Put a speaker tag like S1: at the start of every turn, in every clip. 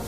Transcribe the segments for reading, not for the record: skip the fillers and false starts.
S1: Hey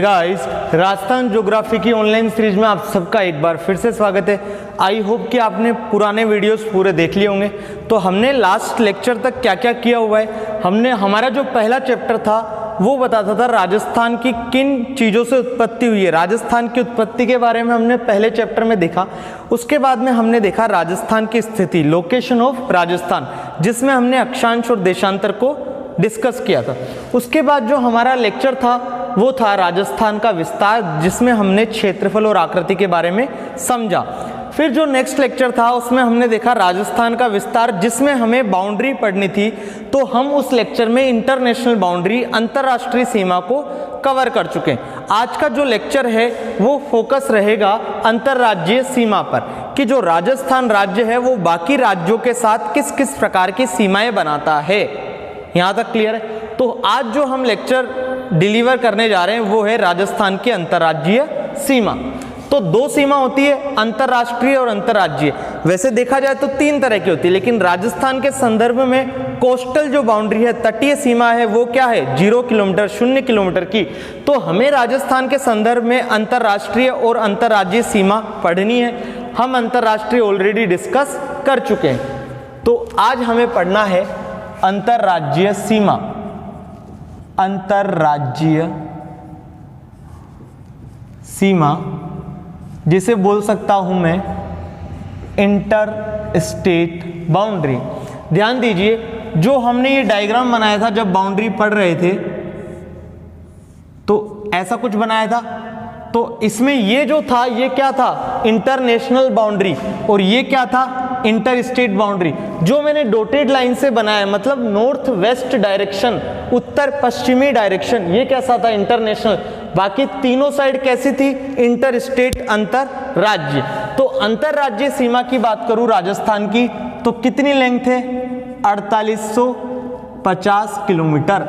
S1: guys, Rajasthan geography की online series में आप सबका एक बार फिर से स्वागत है। आई होप कि आपने पुराने वीडियोस पूरे देख लिए होंगे। तो हमने लास्ट लेक्चर तक क्या क्या किया हुआ है, हमारा जो पहला चैप्टर था वो बताता था राजस्थान की किन चीज़ों से उत्पत्ति हुई है। राजस्थान की उत्पत्ति के बारे में हमने पहले चैप्टर में देखा। उसके बाद में हमने देखा राजस्थान की स्थिति, लोकेशन ऑफ राजस्थान, जिसमें हमने अक्षांश और देशांतर को डिस्कस किया था। उसके बाद जो हमारा लेक्चर था वो था राजस्थान का विस्तार, जिसमें हमने क्षेत्रफल और आकृति के बारे में समझा। फिर जो नेक्स्ट लेक्चर था उसमें हमने देखा राजस्थान का विस्तार, जिसमें हमें बाउंड्री पढ़नी थी। तो हम उस लेक्चर में इंटरनेशनल बाउंड्री, अंतरराष्ट्रीय सीमा को कवर कर चुके हैं। आज का जो लेक्चर है वो फोकस रहेगा अंतरराज्यीय सीमा पर, कि जो राजस्थान राज्य है वो बाकी राज्यों के साथ किस किस प्रकार की सीमाएं बनाता है। यहाँ तक क्लियर है? तो आज जो हम लेक्चर डिलीवर करने जा रहे हैं वो है राजस्थान की अंतरराज्यीय सीमा। तो दो सीमा होती है, अंतरराष्ट्रीय और अंतरराज्यीय। वैसे देखा जाए तो तीन तरह की होती है, लेकिन राजस्थान के संदर्भ में कोस्टल जो बाउंड्री है, तटीय सीमा है, वो क्या है? 0 किलोमीटर, 0 किलोमीटर की। तो हमें राजस्थान के संदर्भ में अंतरराष्ट्रीय और अंतरराज्यीय सीमा पढ़नी है। हम अंतरराष्ट्रीय ऑलरेडी डिस्कस कर चुके हैं। तो आज हमें पढ़ना है अंतरराज्यीय सीमा। अंतरराज्यीय सीमा, जिसे बोल सकता हूं मैं इंटर स्टेट बाउंड्री। ध्यान दीजिए, जो हमने ये डायग्राम बनाया था जब बाउंड्री पढ़ रहे थे, तो ऐसा कुछ बनाया था। तो इसमें ये जो था ये क्या था? International boundary. और ये क्या था? Inter state boundary. जो मैंने डॉटेड लाइन से बनाया, मतलब नॉर्थ वेस्ट डायरेक्शन, उत्तर पश्चिमी डायरेक्शन, ये कैसा था? इंटरनेशनल। बाकी तीनों साइड कैसी थी? इंटर स्टेट, अंतर राज्य। तो अंतर राज्य सीमा की बात करूं राजस्थान की, तो कितनी लेंथ है? 4850 किलोमीटर।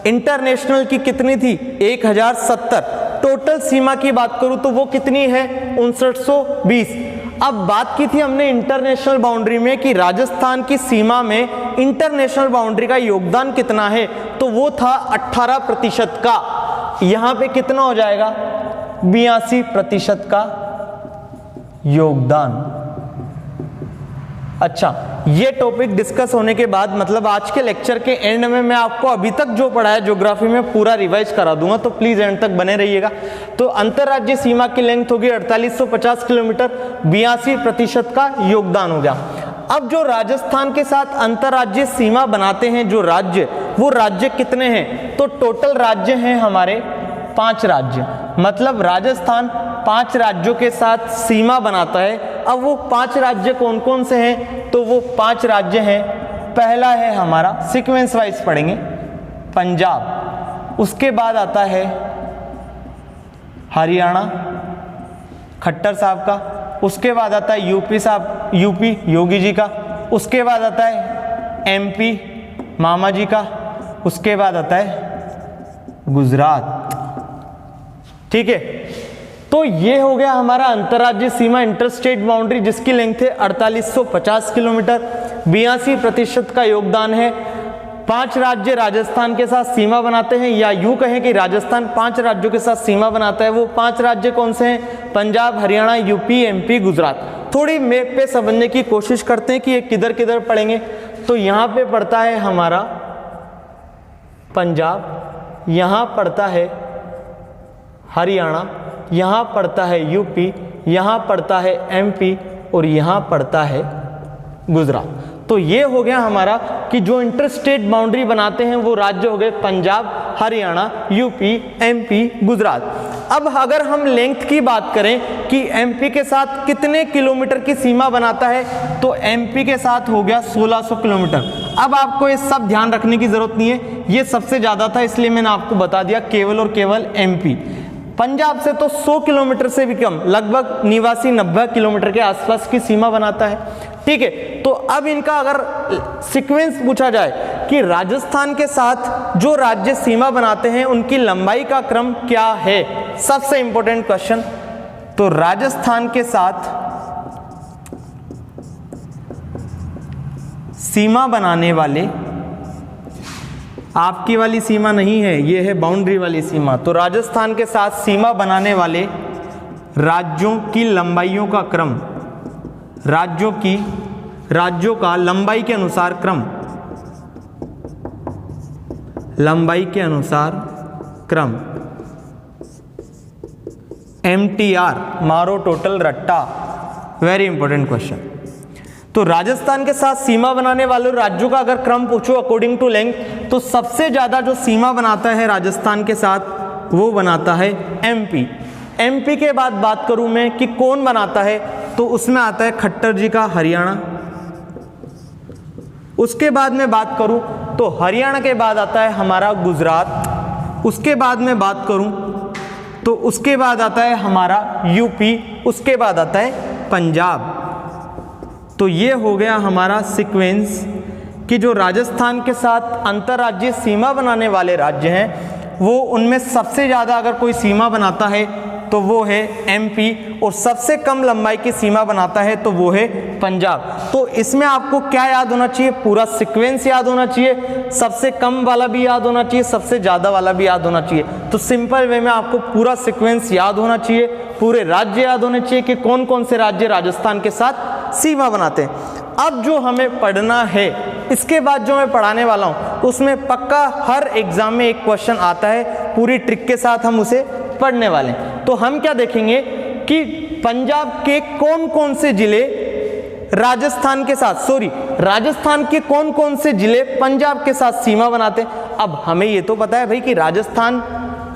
S1: इंटरनेशनल की कितनी थी? 1070। टोटल सीमा की बात करूं तो वो कितनी है? 5920। अब बात की थी हमने इंटरनेशनल बाउंड्री में कि राजस्थान की सीमा में इंटरनेशनल बाउंड्री का योगदान कितना है, तो वो था 18% का। यहां पे कितना हो जाएगा? 82% का योगदान। अच्छा, ये टॉपिक डिस्कस होने के बाद, मतलब आज के लेक्चर के एंड में मैं आपको अभी तक जो पढ़ा है ज्योग्राफी में पूरा रिवाइज करा दूंगा, तो प्लीज एंड तक बने रहिएगा। तो अंतरराज्यीय सीमा की लेंथ होगी 4850 किलोमीटर, 82% का योगदान हो गया। अब जो राजस्थान के साथ अंतरराज्यीय सीमा बनाते हैं जो राज्य, वो राज्य कितने हैं? तो टोटल राज्य हैं हमारे 5 राज्य। मतलब राजस्थान 5 राज्यों के साथ सीमा बनाता है। अब वो 5 राज्य कौन कौन से हैं? तो वो 5 राज्य हैं। पहला है हमारा, सीक्वेंस वाइज पढ़ेंगे, पंजाब। उसके बाद आता है हरियाणा, खट्टर साहब का। उसके बाद आता है यूपी साहब, यूपी योगी जी का। उसके बाद आता है एमपी, मामा जी का। उसके बाद आता है गुजरात। ठीक है, तो ये हो गया हमारा अंतरराज्यीय सीमा, इंटरस्टेट बाउंड्री, जिसकी लेंथ है 4850 किलोमीटर, 82% का योगदान है। 5 राज्य राजस्थान के साथ सीमा बनाते हैं, या यूं कहें कि राजस्थान 5 राज्यों के साथ सीमा बनाता है। वो 5 राज्य कौन से हैं? Punjab, Haryana, UP, MP, Gujarat. थोड़ी मैप पे समझने की कोशिश करते हैं कि ये किधर किधर पड़ेंगे। तो यहां पे पड़ता है हमारा पंजाब, यहां पड़ता है हरियाणा, यहां पड़ता है यूपी, यहां पड़ता है एमपी, और यहां पड़ता है गुजरात। तो ये हो गया हमारा कि जो इंटरस्टेट बाउंड्री बनाते हैं वो राज्य हो गए पंजाब, हरियाणा, यूपी, एमपी, गुजरात। अब अगर हम लेंथ की बात करें कि एमपी के साथ कितने किलोमीटर की सीमा बनाता है, तो एमपी के साथ हो गया 1600 किलोमीटर। अब आपको ये सब ध्यान रखने की जरूरत नहीं है, ये सबसे ज्यादा था इसलिए मैंने आपको बता दिया, केवल और केवल एमपी। पंजाब से तो 100 किलोमीटर से भी कम, लगभग 89-90 किलोमीटर के आसपास की सीमा बनाता है। ठीक है, तो अब इनका अगर सीक्वेंस पूछा जाए कि राजस्थान के साथ जो राज्य सीमा बनाते हैं उनकी लंबाई का क्रम क्या है, सबसे इंपॉर्टेंट क्वेश्चन, तो राजस्थान के साथ सीमा बनाने वाले, आपकी वाली सीमा नहीं है, ये है बाउंड्री वाली सीमा, तो राजस्थान के साथ सीमा बनाने वाले राज्यों की लंबाइयों का क्रम, राज्यों का लंबाई के अनुसार क्रम, लंबाई के अनुसार क्रम, MTR, मारो टोटल रट्टा, वेरी इंपॉर्टेंट क्वेश्चन। तो राजस्थान के साथ सीमा बनाने वाले राज्यों का अगर क्रम पूछो अकॉर्डिंग टू लेंथ, तो सबसे ज्यादा जो सीमा बनाता है राजस्थान के साथ वो बनाता है MP के बाद बात करूं मैं कि कौन बनाता है, तो उसमें आता है खट्टर जी का हरियाणा। उसके बाद में बात करूं तो हरियाणा के बाद आता है हमारा गुजरात। उसके बाद में बात करूं तो उसके बाद आता है हमारा UP। उसके बाद आता है पंजाब। तो ये हो गया हमारा सीक्वेंस कि जो राजस्थान के साथ अंतर्राज्यीय सीमा बनाने वाले राज्य हैं, वो उनमें सबसे ज़्यादा अगर कोई सीमा बनाता है तो वो है MP, और सबसे कम लंबाई की सीमा बनाता है तो वो है पंजाब। तो इसमें आपको क्या याद होना चाहिए, पूरा सीक्वेंस याद होना चाहिए, सबसे कम वाला भी याद होना चाहिए, सबसे ज़्यादा वाला भी याद होना चाहिए। तो सिंपल वे में आपको पूरा सीक्वेंस याद होना चाहिए, पूरे राज्य याद होने चाहिए कि कौन कौन से राज्य राजस्थान के साथ सीमा बनाते हैं। अब जो हमें पढ़ना है, इसके बाद जो मैं पढ़ाने वाला हूँ उसमें पक्का हर एग्जाम में एक क्वेश्चन आता है, पूरी ट्रिक के साथ हम उसे पढ़ने वाले हैं। तो हम क्या देखेंगे कि पंजाब के कौन कौन से जिले राजस्थान के साथ, राजस्थान के कौन कौन से जिले पंजाब के साथ सीमा बनाते हैं। अब हमें ये तो पता है भाई कि राजस्थान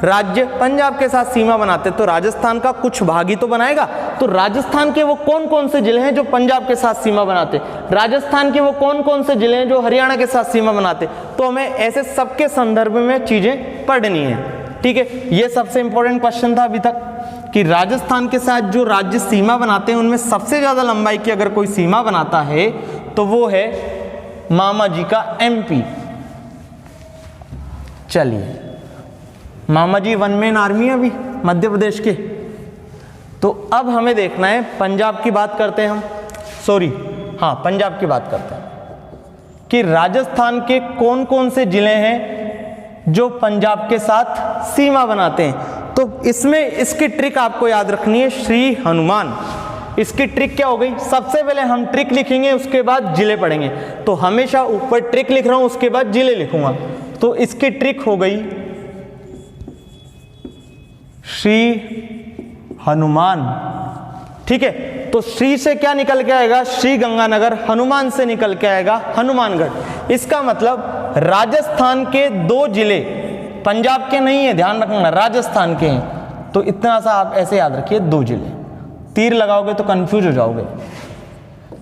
S1: राज्य पंजाब के साथ सीमा बनाते, तो राजस्थान का कुछ भाग ही तो बनाएगा। तो राजस्थान के वो कौन कौन से जिले हैं जो पंजाब के साथ सीमा बनाते, राजस्थान के वो कौन कौन से जिले हैं जो हरियाणा के साथ सीमा बनाते। तो हमें ऐसे सबके संदर्भ में चीजें पढ़नी है, ठीक है। ये सबसे इंपॉर्टेंट क्वेश्चन था अभी तक कि राजस्थान के साथ जो राज्य सीमा बनाते हैं उनमें सबसे ज्यादा लंबाई की अगर कोई सीमा बनाता है तो वो है मामा जी का MP। चलिए, मामा जी वन मैन आर्मी है अभी मध्य प्रदेश के। तो अब हमें देखना है, पंजाब की बात करते हैं हम, पंजाब की बात करते हैं कि राजस्थान के कौन कौन से जिले हैं जो पंजाब के साथ सीमा बनाते हैं। तो इसमें इसकी ट्रिक आपको याद रखनी है, श्री हनुमान। इसकी ट्रिक क्या हो गई, सबसे पहले हम ट्रिक लिखेंगे, उसके बाद जिले पढ़ेंगे। तो हमेशा ऊपर ट्रिक लिख रहा हूं, उसके बाद जिले लिखूंगा। तो इसकी ट्रिक हो गई श्री हनुमान, ठीक है। तो श्री से क्या निकल के आएगा, श्री गंगानगर, हनुमान से निकल के आएगा हनुमानगढ़। इसका मतलब राजस्थान के 2 जिले, पंजाब के नहीं है, ध्यान रखना, राजस्थान के हैं। तो इतना सा आप ऐसे याद रखिए, 2 जिले, तीर लगाओगे तो कंफ्यूज हो जाओगे।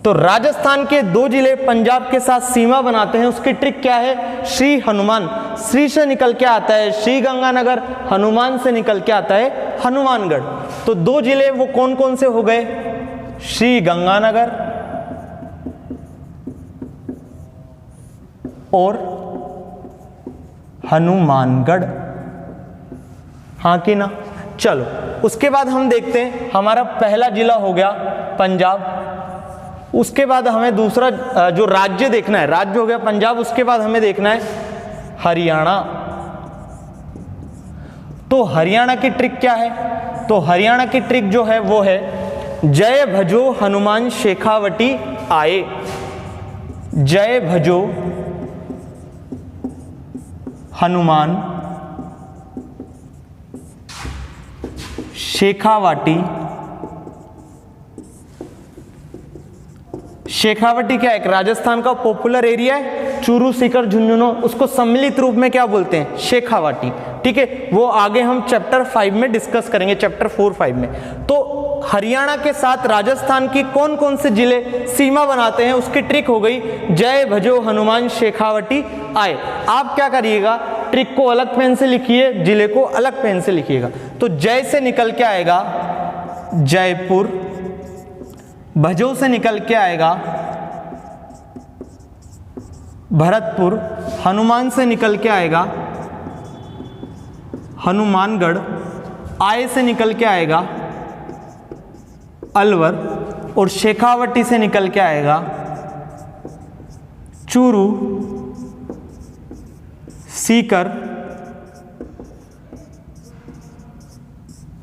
S1: तो राजस्थान के 2 जिले पंजाब के साथ सीमा बनाते हैं, उसकी ट्रिक क्या है, श्री हनुमान। श्री से निकल के आता है श्री गंगानगर, हनुमान से निकल के आता है हनुमानगढ़। तो 2 जिले वो कौन कौन से हो गए, श्री गंगानगर और हनुमानगढ़, हाँ कि ना। चलो, उसके बाद हम देखते हैं, हमारा पहला जिला हो गया पंजाब। उसके बाद हमें दूसरा जो राज्य देखना है, राज्य हो गया पंजाब, उसके बाद हमें देखना है हरियाणा। तो हरियाणा की ट्रिक क्या है, तो हरियाणा की ट्रिक जो है वो है जय भजो हनुमान शेखावटी आए। जय भजो हनुमान शेखावाटी। शेखावटी क्या है, एक राजस्थान का पॉपुलर एरिया है, चूरू सीकर झुंझुनू, उसको सम्मिलित रूप में क्या बोलते हैं, शेखावाटी, ठीक है। वो आगे हम चैप्टर 5 में डिस्कस करेंगे, चैप्टर 4-5 में। तो हरियाणा के साथ राजस्थान की कौन कौन से जिले सीमा बनाते हैं, उसकी ट्रिक हो गई जय भजो हनुमान शेखावटी आए। आप क्या करिएगा, ट्रिक को अलग पेन से लिखिए, जिले को अलग पेन से लिखिएगा। तो जय से निकल के आएगा जयपुर, भजो से निकल के आएगा भरतपुर, हनुमान से निकल के आएगा हनुमानगढ़, आय से निकल के आएगा अलवर, और शेखावटी से निकल के आएगा चूरू, सीकर,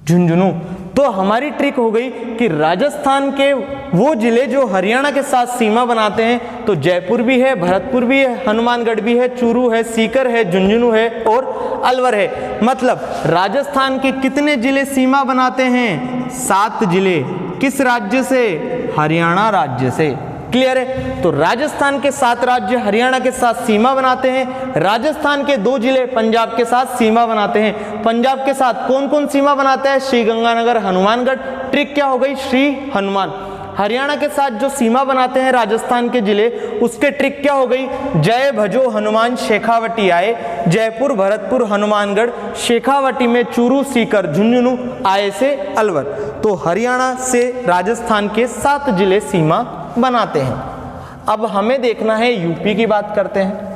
S1: झुंझुनू। तो हमारी ट्रिक हो गई कि राजस्थान के वो जिले जो हरियाणा के साथ सीमा बनाते हैं, तो जयपुर भी है, भरतपुर भी है, हनुमानगढ़ भी है, चूरू है, सीकर है, झुंझुनू है और अलवर है। मतलब राजस्थान के कितने जिले सीमा बनाते हैं? 7 जिले। किस राज्य से? हरियाणा राज्य से। क्लियर है? तो राजस्थान के 7 राज्य हरियाणा के साथ सीमा बनाते हैं। राजस्थान के 2 जिले पंजाब के साथ सीमा बनाते हैं। पंजाब के साथ कौन कौन सीमा बनाता है? श्री गंगानगर, हनुमानगढ़। ट्रिक क्या हो गई? श्री हनुमान। हरियाणा के साथ जो सीमा बनाते हैं राजस्थान के जिले, उसके ट्रिक क्या हो गई? जय भजो हनुमान शेखावटी आए, जयपुर, भरतपुर, हनुमानगढ़, शेखावटी में चूरू, सीकर, झुंझुनू, आए से अलवर। तो हरियाणा से राजस्थान के 7 जिले सीमा बनाते हैं। अब हमें देखना है यूपी की बात करते हैं।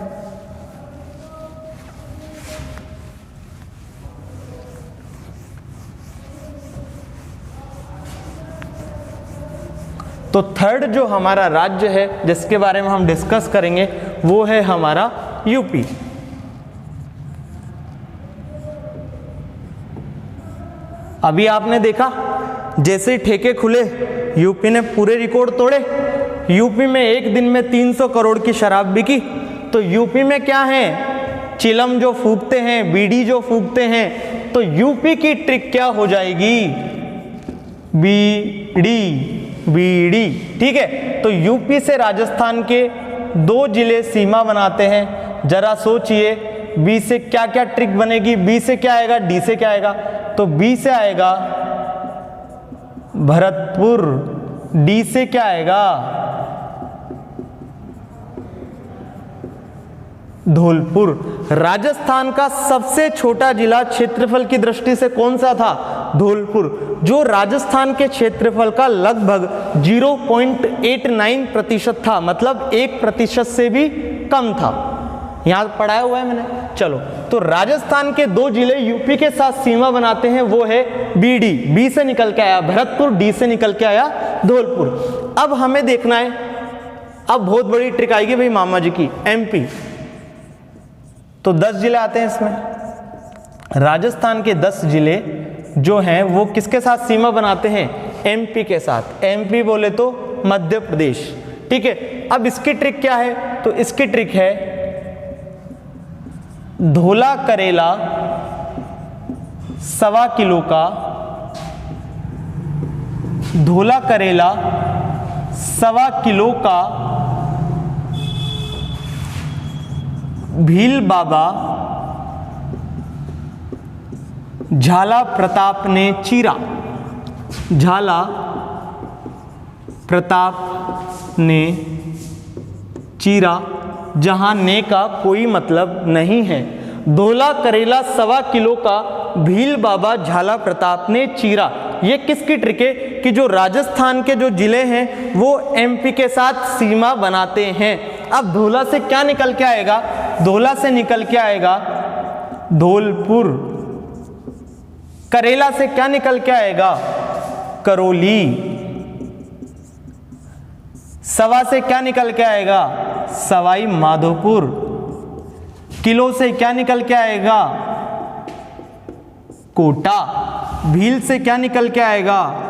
S1: तो थर्ड जो हमारा राज्य है जिसके बारे में हम डिस्कस करेंगे वो है हमारा यूपी। अभी आपने देखा जैसे ही ठेके खुले यूपी ने पूरे रिकॉर्ड तोड़े। यूपी में एक दिन में 300 करोड़ की शराब बिकी। तो यूपी में क्या है? चिलम जो फूकते हैं, बीड़ी जो फूकते हैं, तो यूपी की ट्रिक क्या हो जाएगी? बीड़ी, बीड़ी। ठीक है? तो यूपी से राजस्थान के 2 जिले सीमा बनाते हैं। जरा सोचिए बी से क्या क्या ट्रिक बनेगी? बी से क्या आएगा? डी से क्या आएगा? तो बी से आएगा भरतपुर, डी से क्या आएगा? धौलपुर। राजस्थान का सबसे छोटा जिला क्षेत्रफल की दृष्टि से कौन सा था? धौलपुर, जो राजस्थान के क्षेत्रफल का लगभग 0.89% था, मतलब 1% से भी कम था। यहां पढ़ाया हुआ है मैंने। चलो, तो राजस्थान के 2 जिले यूपी के साथ सीमा बनाते हैं, वो है बीडी, बी से निकल के आया भरतपुर, डी से निकल के आया धौलपुर। अब हमें देखना है, अब बहुत बड़ी ट्रिक आएगी भाई मामा जी की, एमपी। तो 10 जिले आते हैं इसमें। राजस्थान के 10 जिले जो हैं वो किसके साथ सीमा बनाते हैं? एमपी के साथ। एमपी बोले तो मध्य प्रदेश। ठीक है? अब इसकी ट्रिक क्या है? तो इसकी ट्रिक है धोला करेला 1.25 किलो का, धोला करेला 1.25 किलो का भील बाबा झाला प्रताप ने चीरा। झाला प्रताप ने चीरा, जहां ने का कोई मतलब नहीं है। धोला करेला 1.25 किलो का भील बाबा झाला प्रताप ने चीरा। ये किसकी ट्रिक है? कि जो राजस्थान के जो जिले हैं वो एमपी के साथ सीमा बनाते हैं। अब धोला से क्या निकल के आएगा? धोला से निकल के आएगा धौलपुर। करेला से क्या निकल के आएगा? करौली। 1.25 से क्या निकल के आएगा? सवाई माधोपुर। किलो से क्या निकल के आएगा? कोटा। भील से क्या निकल के आएगा?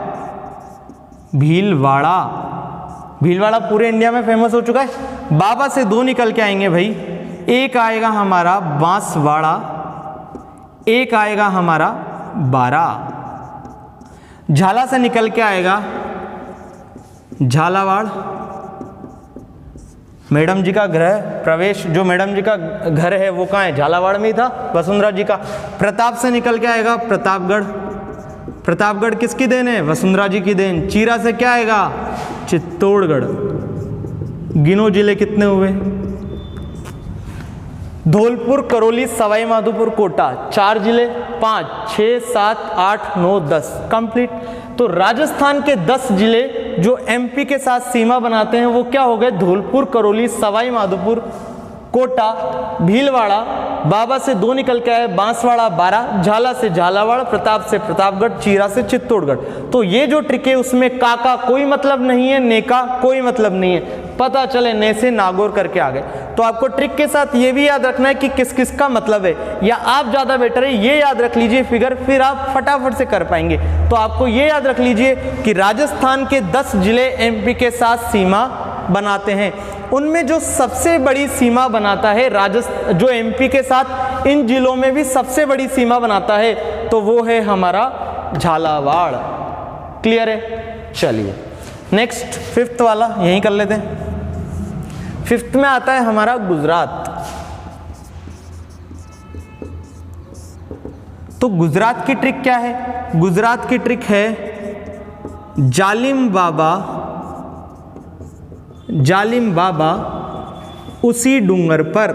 S1: भीलवाड़ा। भीलवाड़ा पूरे इंडिया में फेमस हो चुका है। बाबा से 2 निकल के आएंगे भाई। एक आएगा हमारा बांसवाड़ा, एक आएगा हमारा बारा। झाला से निकल के आएगा झालावाड़। मैडम जी का गृह प्रवेश, जो मैडम जी का घर है वो कहाँ है? झालावाड़ में ही था, वसुंधरा जी का। प्रताप से निकल के आएगा प्रतापगढ़। प्रतापगढ़ किसकी देन है? वसुंधरा जी की देन। चीरा से क्या आएगा? चित्तौड़गढ़। गिनो जिले कितने हुए? धौलपुर, करौली, सवाई माधोपुर, कोटा। 4 जिले, 5, 6, 7, 8, 9, 10 कंप्लीट। तो राजस्थान के 10 जिले जो एमपी के साथ सीमा बनाते हैं वो क्या हो गए? धौलपुर, करौली, सवाई माधोपुर, कोटा, भीलवाड़ा, बाबा से 2 निकल के आए बांसवाड़ा 12, झाला से झालावाड़, प्रताप से प्रतापगढ़, चीरा से चित्तौड़गढ़। तो ये जो ट्रिक है उसमें का कोई मतलब नहीं है, ने का कोई मतलब नहीं है, पता चले ने से नागौर करके आ गए। तो आपको ट्रिक के साथ ये भी याद रखना है कि किस किस का मतलब है, या आप ज़्यादा बेटर है ये याद रख लीजिए फिगर, फिर आप फटाफट से कर पाएंगे। तो आपको ये याद रख लीजिए कि राजस्थान के 10 जिले एमपी के साथ सीमा बनाते हैं, उनमें जो सबसे बड़ी सीमा बनाता है राजस्थान, जो एमपी के साथ इन जिलों में भी सबसे बड़ी सीमा बनाता है, तो वो है हमारा झालावाड़। क्लियर है? चलिए नेक्स्ट 5th वाला यहीं कर लेते हैं। 5th में आता है हमारा गुजरात। तो गुजरात की ट्रिक क्या है? गुजरात की ट्रिक है जालिम बाबा उसी डूंगर पर।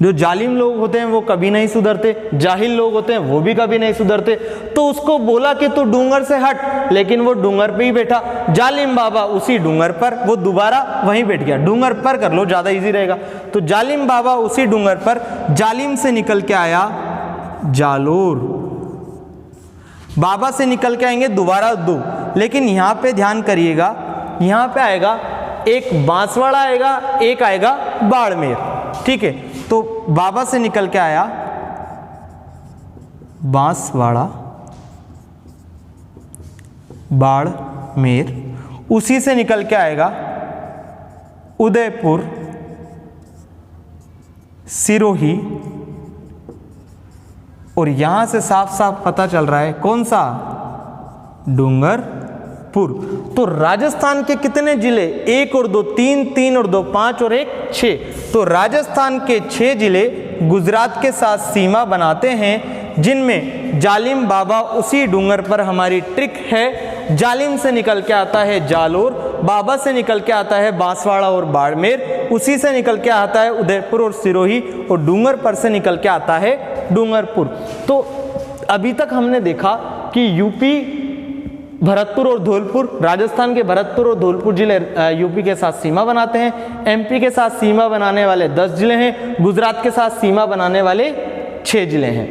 S1: जो जालिम लोग होते हैं वो कभी नहीं सुधरते, जाहिल लोग होते हैं वो भी कभी नहीं सुधरते। तो उसको बोला कि तू डूंगर से हट, लेकिन वो डूंगर पे ही बैठा। जालिम बाबा उसी डूंगर पर, वो दोबारा वहीं बैठ गया। डूंगर पर कर लो, ज्यादा इजी रहेगा। तो जालिम बाबा उसी डूंगर पर, जालिम से निकल के आया जालोर, बाबा से निकल के आएंगे दोबारा 2, लेकिन यहां पे ध्यान करिएगा, यहां पे आएगा एक बांसवाड़ा आएगा, एक आएगा बाड़मेर। ठीक है, तो बाबा से निकल के आया बांसवाड़ा, बाड़मेर, उसी से निकल के आएगा उदयपुर, सिरोही, और यहां से साफ साफ पता चल रहा है कौन सा? डूंगरपुर। तो राजस्थान के कितने जिले? 1 और 2 3, 3 और 2 5 और 1 6। तो राजस्थान के 6 जिले गुजरात के साथ सीमा बनाते हैं, जिनमें जालिम बाबा उसी डूंगर पर हमारी ट्रिक है। जालिम से निकल के आता है जालोर, बाबा से निकल के आता है बांसवाड़ा और बाड़मेर, उसी से निकल के आता है उदयपुर और सिरोही, और डूंगर पर से निकल के आता है डूंगरपुर। तो अभी तक हमने देखा कि यूपी, भरतपुर और धौलपुर, राजस्थान के भरतपुर और धौलपुर जिले यूपी के साथ सीमा बनाते हैं। एमपी के साथ सीमा बनाने वाले 10 जिले हैं, गुजरात के साथ सीमा बनाने वाले 6 जिले हैं।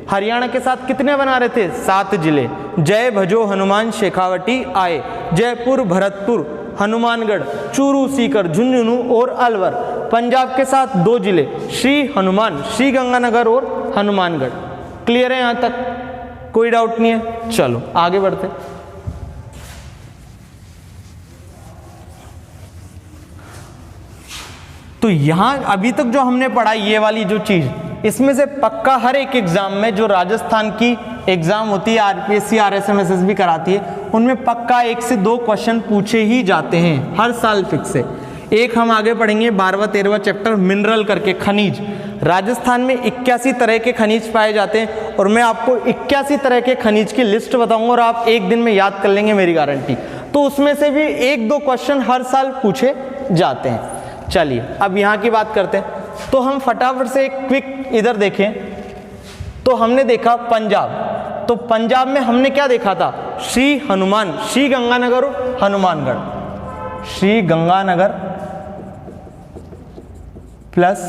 S1: हरियाणा के साथ कितने बना रहे थे? 7 जिले। जय भजो हनुमान शेखावटी आए, जयपुर, भरतपुर, हनुमानगढ़, चूरू, सीकर, झुंझुनू और अलवर। पंजाब के साथ 2 जिले, श्री हनुमान, श्री गंगानगर और हनुमानगढ़। क्लियर है? यहां तक कोई डाउट नहीं है? चलो आगे बढ़ते। तो यहां अभी तक जो हमने पढ़ा ये वाली जो चीज, इसमें से पक्का हर एक एग्जाम में जो राजस्थान की एग्जाम होती है, आरपीएससी आरएसएमएसएस भी कराती है, उनमें पक्का 1 से 2 क्वेश्चन पूछे ही जाते हैं हर साल फिक्स है। एक हम आगे पढ़ेंगे 12वां 13वां चैप्टर मिनरल करके, खनिज। राजस्थान में 81 तरह के खनिज पाए जाते हैं, और मैं आपको 81 तरह के खनिज की लिस्ट बताऊंगा और आप एक दिन में याद कर लेंगे, मेरी गारंटी। तो उसमें से भी 1-2 क्वेश्चन हर साल पूछे जाते हैं। चलिए अब यहाँ की बात करते हैं। तो हम फटाफट से एक क्विक इधर देखें, तो हमने देखा पंजाब। तो पंजाब में हमने क्या देखा था? श्री हनुमान, श्री गंगानगर और हनुमानगढ़, श्री गंगानगर प्लस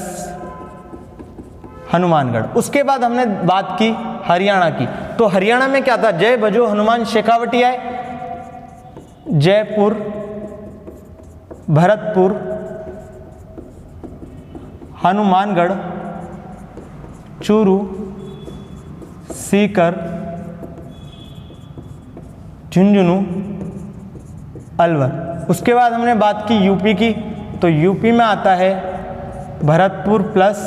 S1: हनुमानगढ़। उसके बाद हमने बात की हरियाणा की। तो हरियाणा में क्या था? जय भजो हनुमान शेखावटी आए, जयपुर, भरतपुर, हनुमानगढ़, चूरू, सीकर, झुंझुनू, अलवर। उसके बाद हमने बात की यूपी की। तो यूपी में आता है भरतपुर प्लस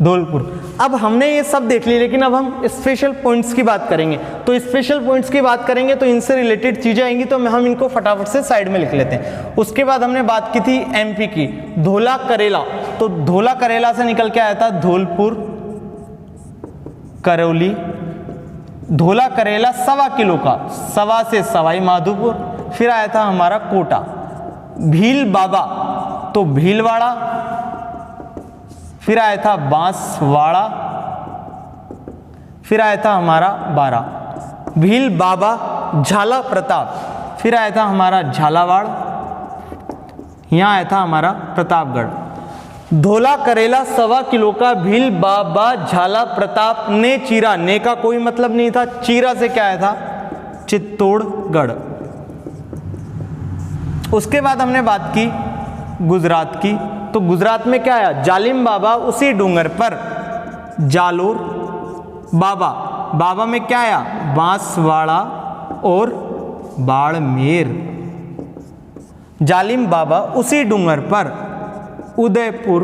S1: धौलपुर। अब हमने ये सब देख लिया, लेकिन अब हम स्पेशल पॉइंट्स की बात करेंगे। तो स्पेशल पॉइंट्स की बात करेंगे तो इनसे रिलेटेड चीजें आएंगी, तो हम इनको फटाफट से साइड में लिख लेते हैं। उसके बाद हमने बात की थी एमपी की, धोला करेला। तो धोला करेला से निकल के आया था धौलपुर, करौली। धोला करेला 1.25 किलो का, 1.25 से सवाई माधोपुर। फिर आया था हमारा कोटा। भील बाबा, तो भीलवाड़ा। फिर आया था बांसवाड़ा। फिर आया था हमारा 12। भील बाबा, झाला प्रताप, फिर आया था हमारा झालावाड़, यहाँ आया था हमारा प्रतापगढ़। धोला करेला 1.25 किलो का भील बाबा झाला प्रताप ने चीरा, ने का कोई मतलब नहीं था, चीरा से क्या आया था, चित्तौड़गढ़। उसके बाद हमने बात की गुजरात की, तो गुजरात में क्या आया, जालिम बाबा उसी डूंगर पर, जालोर बाबा, बाबा में क्या आया, बांसवाड़ा और बाड़मेर। जालिम बाबा उसी डूंगर पर, उदयपुर,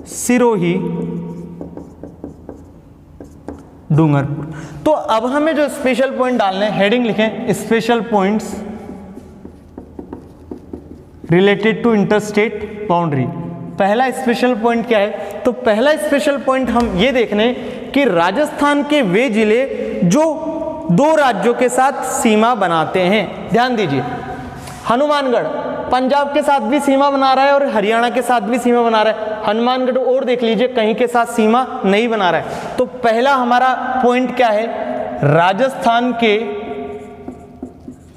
S1: सिरोही, डूंगरपुर। तो अब हमें जो स्पेशल पॉइंट डालने हैं, हेडिंग लिखें special points related to interstate boundary. पहला स्पेशल पॉइंट क्या है, तो पहला स्पेशल पॉइंट हम ये देखने कि राजस्थान के वे जिले जो 2 राज्यों के साथ सीमा बनाते हैं। ध्यान दीजिए, हनुमानगढ़ पंजाब के साथ भी सीमा बना रहा है और हरियाणा के साथ भी सीमा बना रहा है। हनुमानगढ़ और देख लीजिए कहीं के साथ सीमा नहीं बना रहा है। तो पहला हमारा पॉइंट क्या है, राजस्थान के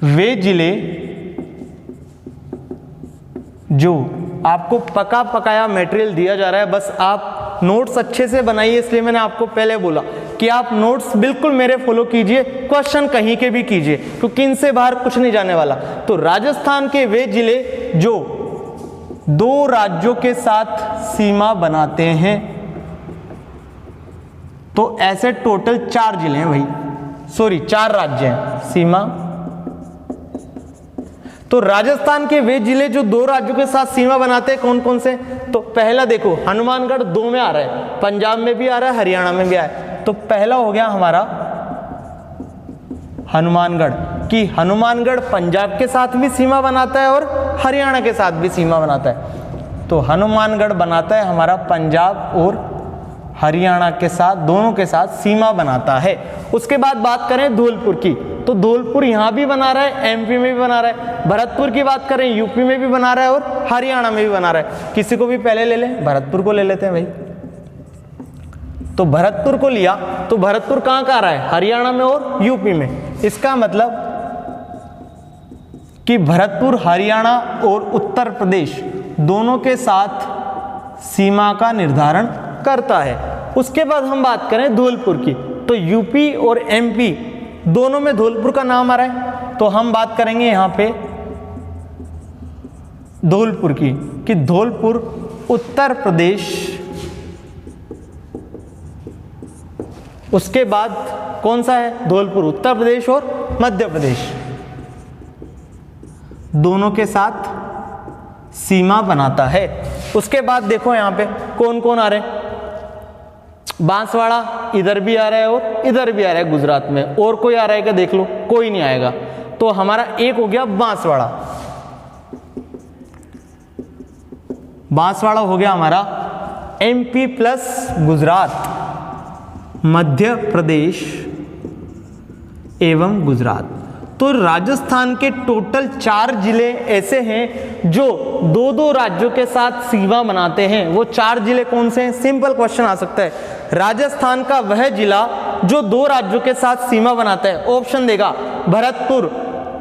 S1: वे जिले जो आपको पका पकाया मटेरियल दिया जा रहा है, बस आप नोट्स अच्छे से बनाइए। इसलिए मैंने आपको पहले बोला कि आप नोट्स बिल्कुल मेरे फॉलो कीजिए, क्वेश्चन कहीं के भी कीजिए, क्योंकि इनसे बाहर कुछ नहीं जाने वाला। तो राजस्थान के वे जिले जो 2 राज्यों के साथ सीमा बनाते हैं, तो ऐसे टोटल 4 जिले हैं भाई, सॉरी 4 राज्य हैं सीमा। तो राजस्थान के वे जिले जो 2 राज्यों के साथ सीमा बनाते हैं कौन कौन से, तो पहला देखो हनुमानगढ़ 2 में आ रहा है, पंजाब में भी आ रहा है, हरियाणा में भी आया है। तो पहला हो गया हमारा हनुमानगढ़, कि हनुमानगढ़ पंजाब के साथ भी सीमा बनाता है और हरियाणा के साथ भी सीमा बनाता है। तो हनुमानगढ़ बनाता है हमारा पंजाब और हरियाणा के साथ, दोनों के साथ सीमा बनाता है। उसके बाद बात करें धौलपुर की, तो धौलपुर यहाँ भी बना रहा है, एमपी में भी बना रहा है। भरतपुर की बात करें, यूपी में भी बना रहा है और हरियाणा में भी बना रहा है। किसी को भी पहले ले लें, भरतपुर को ले लेते हैं भाई। तो भरतपुर को लिया, तो भरतपुर कहाँ का आ रहा है, हरियाणा में और यूपी में। इसका मतलब कि भरतपुर हरियाणा और उत्तर प्रदेश दोनों के साथ सीमा का निर्धारण करता है। उसके बाद हम बात करें धौलपुर की, तो यूपी और एमपी दोनों में धौलपुर का नाम आ रहा है। तो हम बात करेंगे यहां पे धौलपुर की, कि धौलपुर उत्तर प्रदेश। उसके बाद कौन सा है, धौलपुर उत्तर प्रदेश और मध्य प्रदेश दोनों के साथ सीमा बनाता है। उसके बाद देखो यहां पे कौन कौन आ रहे हैं, बांसवाड़ा इधर भी आ रहा है और इधर भी आ रहा है गुजरात में। और कोई आ रहा है क्या, देख लो, कोई नहीं आएगा। तो हमारा एक हो गया बांसवाड़ा, बांसवाड़ा हो गया हमारा एमपी प्लस गुजरात, मध्य प्रदेश एवं गुजरात। तो राजस्थान के टोटल 4 जिले ऐसे हैं जो 2-2 राज्यों के साथ सीमा बनाते हैं। वो 4 जिले कौन से हैं, सिंपल क्वेश्चन आ सकता है, राजस्थान का वह जिला जो 2 राज्यों के साथ सीमा बनाता है। ऑप्शन देगा भरतपुर,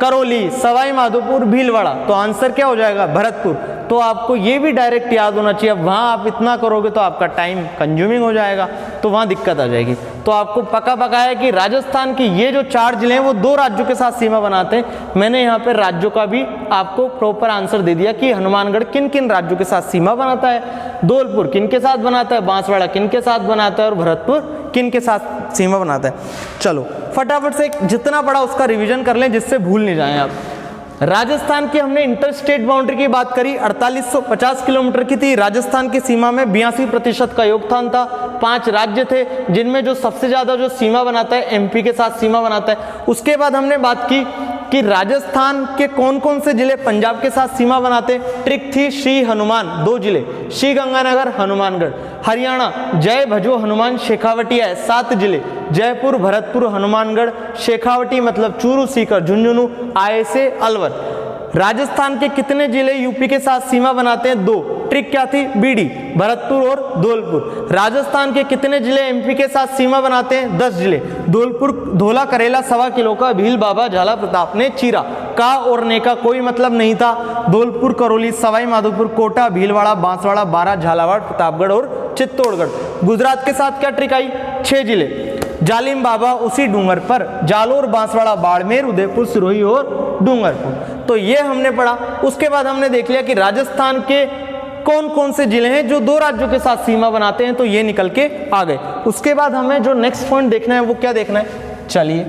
S1: करौली, सवाई माधोपुर, भीलवाड़ा। तो आंसर क्या हो जाएगा, भरतपुर। तो आपको ये भी डायरेक्ट याद होना चाहिए। अब वहाँ आप इतना करोगे तो आपका टाइम कंज्यूमिंग हो जाएगा, तो वहाँ दिक्कत आ जाएगी। तो आपको पक्का पका है कि राजस्थान के ये जो 4 जिले हैं वो 2 राज्यों के साथ सीमा बनाते हैं। मैंने यहाँ पे राज्यों का भी आपको प्रॉपर आंसर दे दिया कि हनुमानगढ़ किन किन राज्यों के साथ सीमा बनाता है, धौलपुर किन के साथ बनाता है, बांसवाड़ा किन के साथ बनाता है और भरतपुर किन के साथ सीमा बनाता है। चलो फटाफट से जितना पड़ा उसका रिवीजन कर लें जिससे भूल नहीं जाएं आप। राजस्थान की हमने इंटरस्टेट बाउंड्री की बात करी, 4850 किलोमीटर की थी। राजस्थान की सीमा में 82% का योगदान था। 5 राज्य थे जिनमें जो सबसे ज्यादा जो सीमा बनाता है एमपी के साथ सीमा बनाता है। उसके बाद हमने बात की कि राजस्थान के कौन कौन से जिले पंजाब के साथ सीमा बनाते। ट्रिक थी श्री हनुमान 2 जिले, श्री गंगानगर, हनुमानगढ़। हरियाणा जय भजो हनुमान शेखावटी है 7 जिले, जयपुर, भरतपुर, हनुमानगढ़, शेखावटी मतलब चूरू, सीकर, झुंझुनू, आय से अलवर। राजस्थान के कितने जिले यूपी के साथ सीमा बनाते हैं, 2। ट्रिक क्या थी, बीडी, भरतपुर और धौलपुर। राजस्थान के कितने जिले एमपी के साथ सीमा बनाते हैं, 10 जिले। धौलपुर, धोला करेला 1.25 किलो का, भील बाबा झाला प्रताप ने चीरा। का और ने का कोई मतलब नहीं था। धौलपुर, करौली, सवाई माधोपुर, कोटा, भीलवाड़ा, बांसवाड़ा, बारां, झालावाड़, प्रतापगढ़ और चित्तौड़गढ़। गुजरात के साथ क्या ट्रिक आई, 6 जिले। जालिम बाबा उसी डूंगर पर, जालोर, बांसवाड़ा, बाड़मेर, उदयपुर, सिरोही और डूंगरपुर। तो ये हमने पढ़ा। उसके बाद हमने देख लिया कि राजस्थान के कौन कौन से जिले हैं जो 2 राज्यों के साथ सीमा बनाते हैं, तो ये निकल के आ गए। उसके बाद हमें जो नेक्स्ट पॉइंट देखना है वो क्या देखना है, चलिए।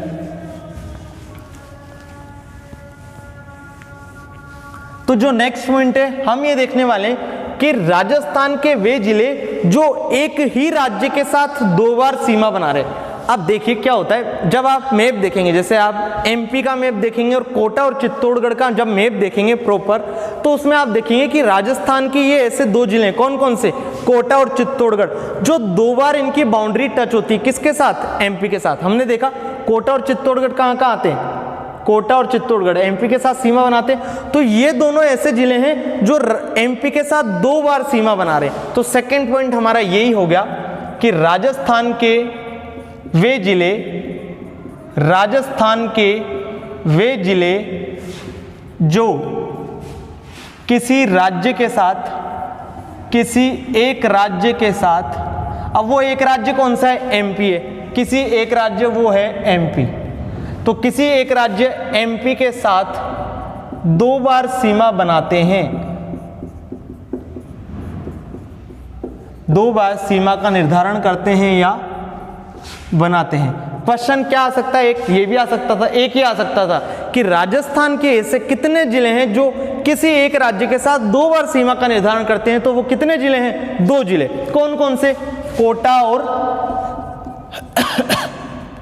S1: तो जो नेक्स्ट पॉइंट है हम ये देखने वाले हैं कि राजस्थान के वे जिले जो एक ही राज्य के साथ 2 बार सीमा बना रहे हैं। अब देखिए क्या होता है, जब आप मैप देखेंगे, जैसे आप एमपी का मैप देखेंगे और कोटा और चित्तौड़गढ़ का जब मैप देखेंगे प्रॉपर, तो उसमें आप देखेंगे कि राजस्थान की ये ऐसे 2 जिले, कौन कौन से, कोटा और चित्तौड़गढ़, जो 2 बार इनकी बाउंड्री टच होती है, किसके साथ, एमपी के साथ। हमने देखा कोटा और चित्तौड़गढ़ कहाँ कहाँ आते हैं, कोटा और चित्तौड़गढ़ एमपी के साथ सीमा बनाते हैं। तो ये दोनों ऐसे जिले हैं जो एमपी के साथ 2 बार सीमा बना रहे हैं। तो सेकंड पॉइंट हमारा यही हो गया कि राजस्थान के वे जिले, राजस्थान के वे जिले जो किसी राज्य के साथ, किसी एक राज्य के साथ, अब वो एक राज्य कौन सा है, एमपी है, किसी एक राज्य वो है एमपी। तो किसी एक राज्य एमपी के साथ 2 बार सीमा बनाते हैं, 2 बार सीमा का निर्धारण करते हैं या बनाते हैं। क्वेश्चन क्या आ सकता है, एक ये भी आ सकता था, एक ही आ सकता था कि राजस्थान के ऐसे कितने जिले हैं जो किसी एक राज्य के साथ 2 बार सीमा का निर्धारण करते हैं। तो वो कितने जिले हैं, 2 जिले। कौन कौन से, कोटा और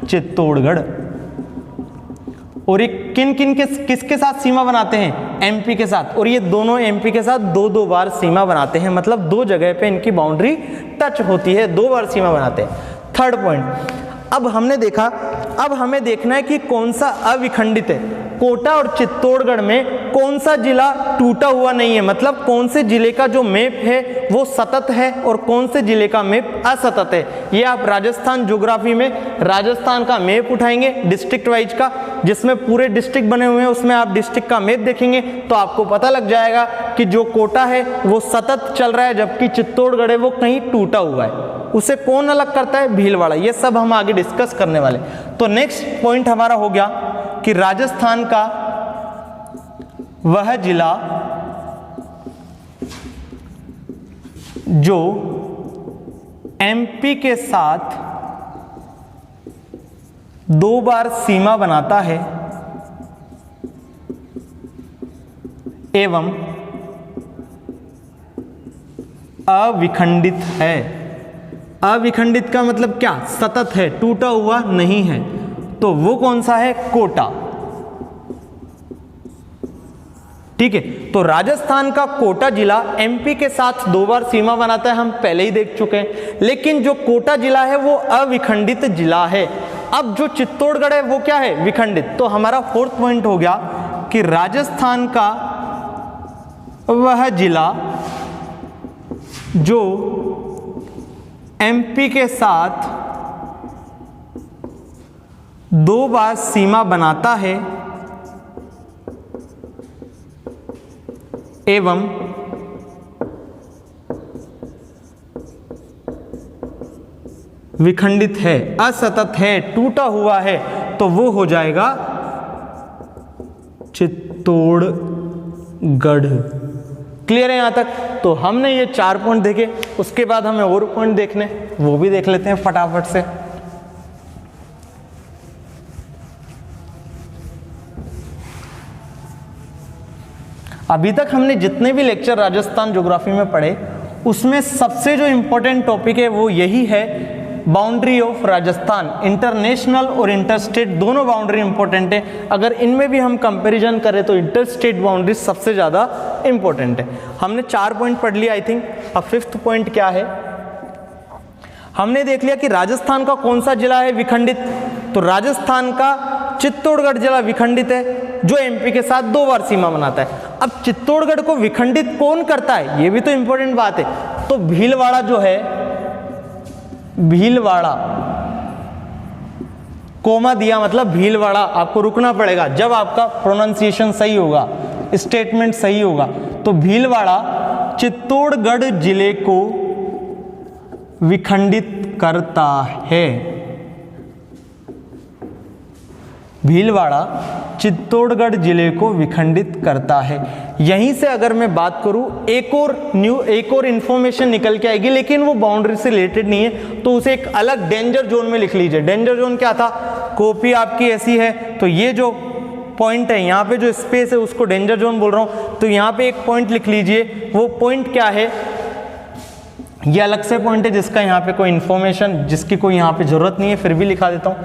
S1: चित्तौड़गढ़। और ये किन किन किसके साथ सीमा बनाते हैं, एमपी के साथ। और ये दोनों एमपी के साथ 2-2 बार सीमा बनाते हैं, मतलब 2 जगह पे इनकी बाउंड्री टच होती है, 2 बार सीमा बनाते हैं। थर्ड पॉइंट, अब हमने देखा, अब हमें देखना है कि कौन सा अविखंडित है। कोटा और चित्तौड़गढ़ में कौन सा जिला टूटा हुआ नहीं है, मतलब कौन से जिले का जो मैप है वो सतत है और कौन से जिले का मैप असतत है। ये आप राजस्थान ज्योग्राफी में राजस्थान का मैप उठाएंगे डिस्ट्रिक्ट वाइज का, जिसमें पूरे डिस्ट्रिक्ट बने हुए हैं, उसमें आप डिस्ट्रिक्ट का मैप देखेंगे तो आपको पता लग जाएगा कि जो कोटा है वो सतत चल रहा है, जबकि चित्तौड़गढ़ है वो कहीं टूटा हुआ है। उसे कौन अलग करता है, भीलवाड़ा। ये सब हम आगे डिस्कस करने वाले। तो नेक्स्ट पॉइंट हमारा हो गया कि राजस्थान का वह जिला जो एमपी के साथ 2 बार सीमा बनाता है एवं अविखंडित है। अविखंडित का मतलब क्या, सतत है, टूटा हुआ नहीं है। तो वो कौन सा है, कोटा। ठीक है, तो राजस्थान का कोटा जिला एमपी के साथ 2 बार सीमा बनाता है, हम पहले ही देख चुके हैं। लेकिन जो कोटा जिला है वो अविखंडित जिला है। अब जो चित्तौड़गढ़ है वो क्या है, विखंडित। तो हमारा फोर्थ पॉइंट हो गया कि राजस्थान का वह जिला जो एमपी के साथ 2 बार सीमा बनाता है एवं विखंडित है, असतत है, टूटा हुआ है, तो वो हो जाएगा चित्तौड़गढ़। क्लियर है यहां तक? तो हमने ये 4 पॉइंट देखे, उसके बाद हमें और पॉइंट देखने, वो भी देख लेते हैं फटाफट से। अभी तक हमने जितने भी लेक्चर राजस्थान ज्योग्राफी में पढ़े उसमें सबसे जो इंपॉर्टेंट टॉपिक है वो यही है, बाउंड्री ऑफ राजस्थान। इंटरनेशनल और इंटरस्टेट दोनों बाउंड्री इंपॉर्टेंट है। अगर इनमें भी हम कंपैरिजन करें तो इंटरस्टेट बाउंड्री सबसे ज़्यादा इंपॉर्टेंट है। हमने 4 पॉइंट पढ़ लिया आई थिंक। अब 5th पॉइंट क्या है, हमने देख लिया कि राजस्थान का कौन सा जिला है विखंडित। तो राजस्थान का चित्तौड़गढ़ जिला विखंडित है जो एमपी के साथ 2 बार सीमा बनाता है। अब चित्तौड़गढ़ को विखंडित कौन करता है, ये भी तो इंपॉर्टेंट बात है। तो भीलवाड़ा जो है, भीलवाड़ा कोमा दिया मतलब भीलवाड़ा, आपको रुकना पड़ेगा जब आपका प्रोनाउंसिएशन सही होगा, स्टेटमेंट सही होगा। तो भीलवाड़ा चित्तौड़गढ़ जिले को विखंडित करता है। भीलवाड़ा चित्तौड़गढ़ जिले को विखंडित करता है। यहीं से अगर मैं बात करूं एक और इंफॉर्मेशन निकल के आएगी, लेकिन वो बाउंड्री से रिलेटेड नहीं है, तो उसे एक अलग डेंजर जोन में लिख लीजिए। डेंजर जोन क्या था, कॉपी आपकी ऐसी है तो ये जो पॉइंट है यहाँ पे जो स्पेस है उसको डेंजर जोन बोल रहा हूं। तो यहाँ पे एक पॉइंट लिख लीजिए, वो पॉइंट क्या है, ये अलग से पॉइंट है जिसका यहाँ पे कोई इंफॉर्मेशन, जिसकी कोई यहाँ पे जरूरत नहीं है, फिर भी लिखा देता हूं।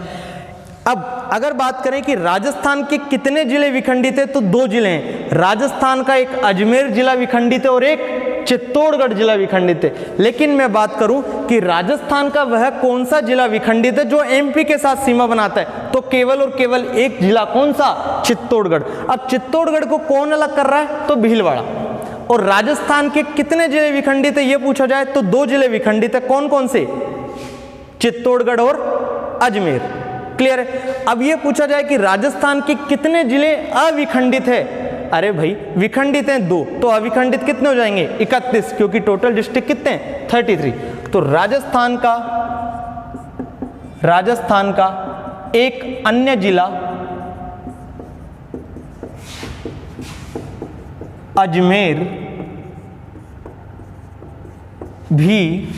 S1: अब अगर बात करें कि राजस्थान के कितने जिले विखंडित है, तो 2 जिले हैं। राजस्थान का एक अजमेर जिला विखंडित है और एक चित्तौड़गढ़ जिला विखंडित है। लेकिन मैं बात करूं कि राजस्थान का वह कौन सा जिला विखंडित है जो एमपी के साथ सीमा बनाता है, तो केवल और केवल एक जिला, कौन सा, चित्तौड़गढ़। अब चित्तौड़गढ़ को कौन अलग कर रहा है, तो भीलवाड़ा। और राजस्थान के कितने जिले विखंडित है ये पूछा जाए तो 2 जिले विखंडित है। कौन कौन से, चित्तौड़गढ़ और अजमेर। क्लियर है। अब ये पूछा जाए कि राजस्थान के कितने जिले अविखंडित है, अरे भाई विखंडित हैं 2, तो अविखंडित कितने हो जाएंगे, 31, क्योंकि टोटल डिस्ट्रिक्ट कितने हैं, 33। तो राजस्थान का एक अन्य जिला अजमेर भी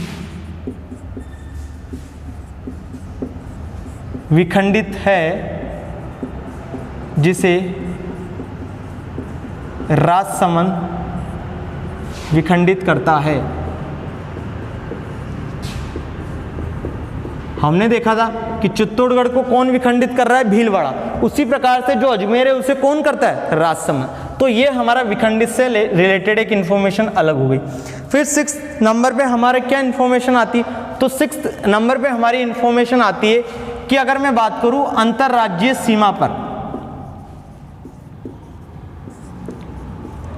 S1: विखंडित है, जिसे राजसमंद विखंडित करता है। हमने देखा था कि चित्तौड़गढ़ को कौन विखंडित कर रहा है, भीलवाड़ा। उसी प्रकार से जो अजमेर है उसे कौन करता है, राजसमंद। तो ये हमारा विखंडित से रिलेटेड एक इंफॉर्मेशन अलग हो गई। फिर 6 नंबर पे हमारे क्या इंफॉर्मेशन आती, तो 6 नंबर पे हमारी इंफॉर्मेशन आती है कि अगर मैं बात करूं अंतरराज्यीय सीमा पर,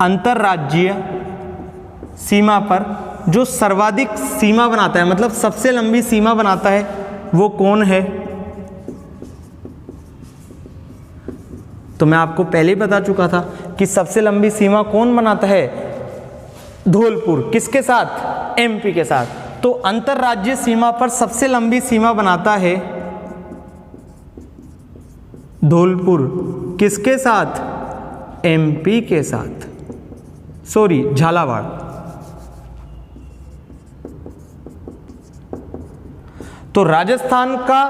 S1: अंतरराज्यीय सीमा पर जो सर्वाधिक सीमा बनाता है, मतलब सबसे लंबी सीमा बनाता है, वो कौन है। तो मैं आपको पहले ही बता चुका था कि सबसे लंबी सीमा कौन बनाता है, धौलपुर। किसके साथ, एमपी के साथ। तो अंतरराज्यीय सीमा पर सबसे लंबी सीमा बनाता है धौलपुर। किसके साथ, एमपी के साथ, सॉरी झालावाड़। तो राजस्थान का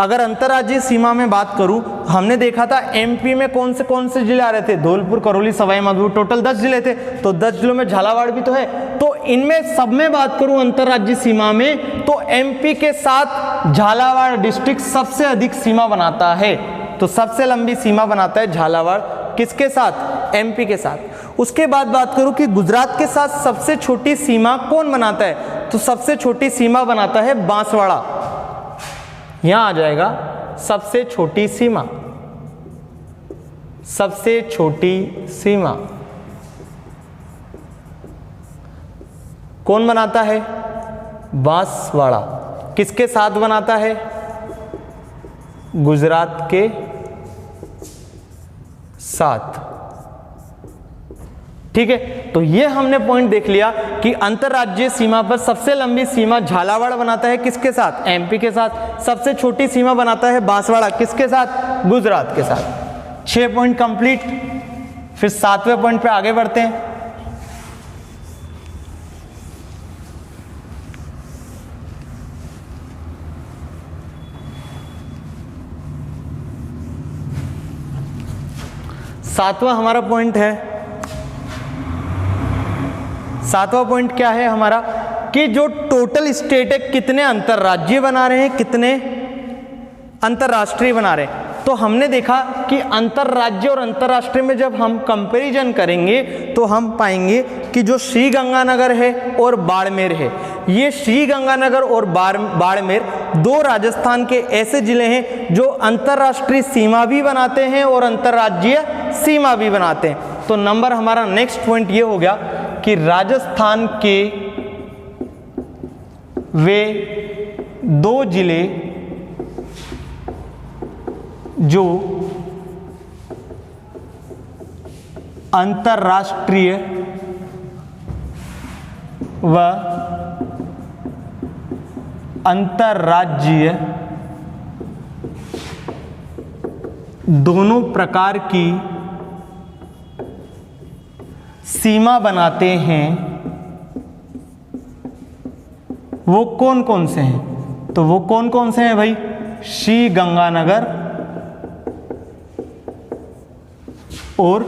S1: अगर अंतरराज्यीय सीमा में बात करूं, हमने देखा था एमपी में कौन से जिले आ रहे थे, धौलपुर, करौली, सवाई माधोपुर, टोटल 10 जिले थे। तो 10 जिलों में झालावाड़ भी तो है। तो इनमें सब में बात करूं अंतरराज्यीय सीमा में, तो एमपी के साथ झालावाड़ डिस्ट्रिक्ट सबसे अधिक सीमा बनाता है। तो सबसे लंबी सीमा बनाता है झालावाड़, किसके साथ, एमपी के साथ। उसके बाद बात करूं कि गुजरात के साथ सबसे छोटी सीमा कौन बनाता है, तो सबसे छोटी सीमा बनाता है बांसवाड़ा। यहां आ जाएगा सबसे छोटी सीमा, सबसे छोटी सीमा कौन बनाता है, बांसवाड़ा। किसके साथ बनाता है, गुजरात के साथ। ठीक है। तो ये हमने पॉइंट देख लिया कि अंतरराज्यीय सीमा पर सबसे लंबी सीमा झालावाड़ बनाता है, किसके साथ, एमपी के साथ। सबसे छोटी सीमा बनाता है बांसवाड़ा, किसके साथ, गुजरात के साथ। 6 पॉइंट कंप्लीट। फिर 7वें पॉइंट पे आगे बढ़ते हैं। सातवां हमारा पॉइंट है, 7वां पॉइंट क्या है हमारा, कि जो टोटल स्टेट है कितने अंतरराज्यीय बना रहे हैं, कितने अंतरराष्ट्रीय बना रहे हैं। तो हमने देखा कि अंतरराज्य और अंतरराष्ट्रीय में जब हम कंपैरिजन करेंगे तो हम पाएंगे कि जो श्री गंगानगर है और बाड़मेर है, ये श्री गंगानगर और बाड़मेर 2 राजस्थान के ऐसे जिले हैं जो अंतरराष्ट्रीय सीमा भी बनाते हैं और अंतरराज्यीय सीमा भी बनाते हैं। तो नंबर हमारा नेक्स्ट पॉइंट ये हो गया कि राजस्थान के वे 2 जिले जो अंतर्राष्ट्रीय व अंतर्राज्यीय दोनों प्रकार की सीमा बनाते हैं, वो कौन कौन से हैं? तो वो कौन कौन से हैं भाई? श्री गंगानगर और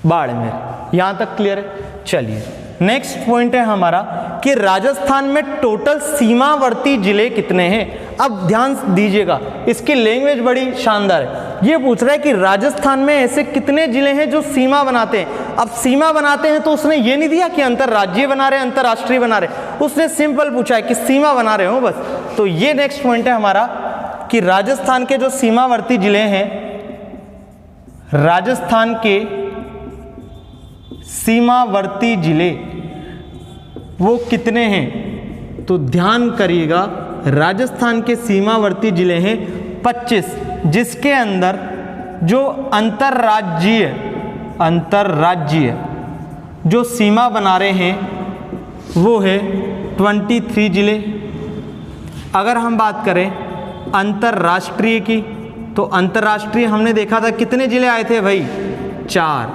S1: बाड़मेर। यहां तक क्लियर है? चलिए नेक्स्ट पॉइंट है हमारा कि राजस्थान में टोटल सीमावर्ती जिले कितने हैं। अब ध्यान दीजिएगा, इसकी लैंग्वेज बड़ी शानदार है। ये पूछ रहा है कि राजस्थान में ऐसे कितने जिले हैं जो सीमा बनाते हैं। अब सीमा बनाते हैं तो उसने ये नहीं दिया कि अंतरराज्यीय बना रहे, अंतरराष्ट्रीय बना रहे, उसने सिंपल पूछा है कि सीमा बना रहे हो बस। तो ये नेक्स्ट पॉइंट है हमारा कि राजस्थान के जो सीमावर्ती जिले हैं, राजस्थान के सीमावर्ती जिले वो कितने हैं? तो ध्यान करिएगा, राजस्थान के सीमावर्ती जिले हैं 25, जिसके अंदर जो अंतरराज्यीय जो सीमा बना रहे हैं वो है 23 जिले। अगर हम बात करें अंतर्राष्ट्रीय की, तो अंतर्राष्ट्रीय हमने देखा था कितने जिले आए थे भाई? 4।